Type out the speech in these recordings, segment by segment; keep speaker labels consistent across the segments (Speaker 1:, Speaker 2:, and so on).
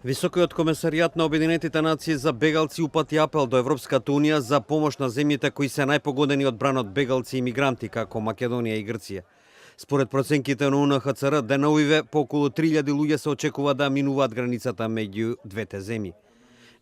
Speaker 1: Високиот комесаријат на Обединетите нации за бегалци упати апел до Европската унија за помош на земјите кои се најпогодени од бранот бегалци и мигранти, како Македонија и Грција. Според проценките на УНХЦР, деновиве по околу 3000 луѓе се очекува да минуваат границата меѓу двете земји.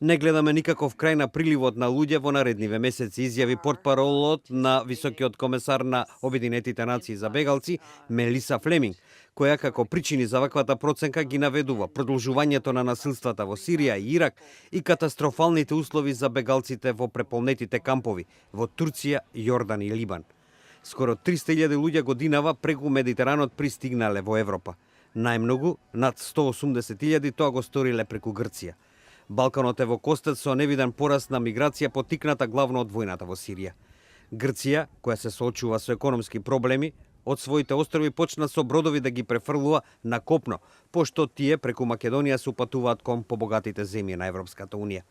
Speaker 1: Не гледаме никаков крај на приливот на луѓе во наредниве месеци, изјави портпаролот на Високиот комесар на Обединетите нации за бегалци Мелиса Флеминг, која како причини за ваквата проценка ги наведува продолжувањето на насилствата во Сирија и Ирак и катастрофалните услови за бегалците во преполнетите кампови во Турција, Јордан и Либан. Скоро 300.000 луѓе годинава преку Медитеранот пристигнале во Европа. Најмногу, над 180.000, тоа го сториле преку Грција. Балканот е во костет со невиден пораст на миграција потикната главно од војната во Сирија. Грција, која се соочува со економски проблеми, од своите острови почна со бродови да ги префрлува на копно, пошто тие преку Македонија се упатуваат кон побогатите земји на Европската унија.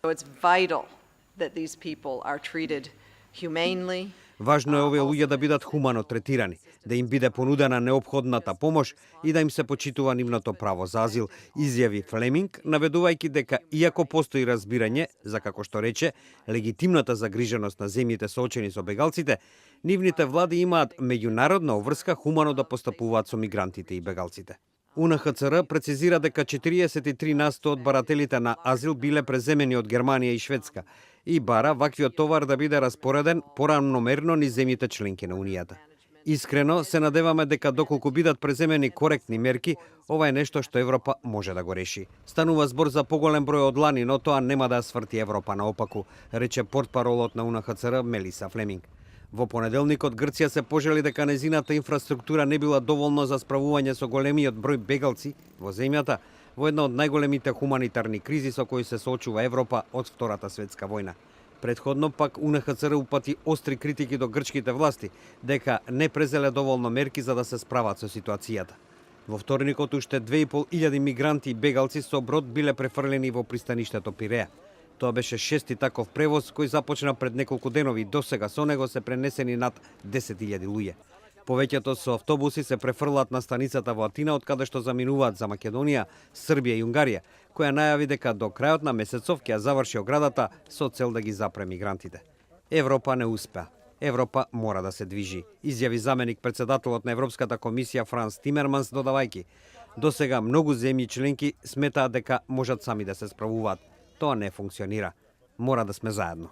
Speaker 1: Важно е овие луѓе да бидат хумано третирани, да им биде понудена неопходната помош и да им се почитува нивното право за азил, изјави Флеминг, наведувајќи дека иако постои разбирање за, како што рече, легитимната загриженост на земјите соочени со бегалците, нивните влади имаат меѓународна обврска хумано да постапуваат со мигрантите и бегалците. УНХЦР прецизира дека 43% од барателите на азил биле преземени од Германија и Шведска и бара ваквиот товар да биде распореден порамномерно низ земјите членки на Унијата. Искрено се надеваме дека доколку бидат преземени коректни мерки, ова е нешто што Европа може да го реши. Станува збор за поголем број од лани, но тоа нема да сврти Европа наопаку, рече портпаролот на УНХЦР Мелиса Флеминг. Во понеделникот Грција се пожали дека незината инфраструктура не била доволно за справување со големиот број бегалци во земјата, во една од најголемите хуманитарни кризи со кои се соочува Европа од Втората светска војна. Предходно пак УНХЦР упати остри критики до грчките власти дека не презеле доволно мерки за да се справат со ситуацијата. Во вторникот уште 2500 мигранти и бегалци со брод биле префрлени во пристаништето Пиреа. Тоа беше шести таков превоз кој започна пред неколку денови и досега со него се пренесени над 10.000 луѓе. Повеќето со автобуси се префрлаат на станицата во Атина, од каде што заминуваат за Македонија, Србија и Унгарија, која најави дека до крајот на месецов ќе ја заврши оградата со цел да ги запре мигрантите. Европа не успеа. Европа мора да се движи, изјави заменик председателот на Европската комисија Франс Тимерманс, додавајќи: досега многу земји членки сметаат дека можат сами да се справуваат. Тоа не функционира. Мора да сме заедно.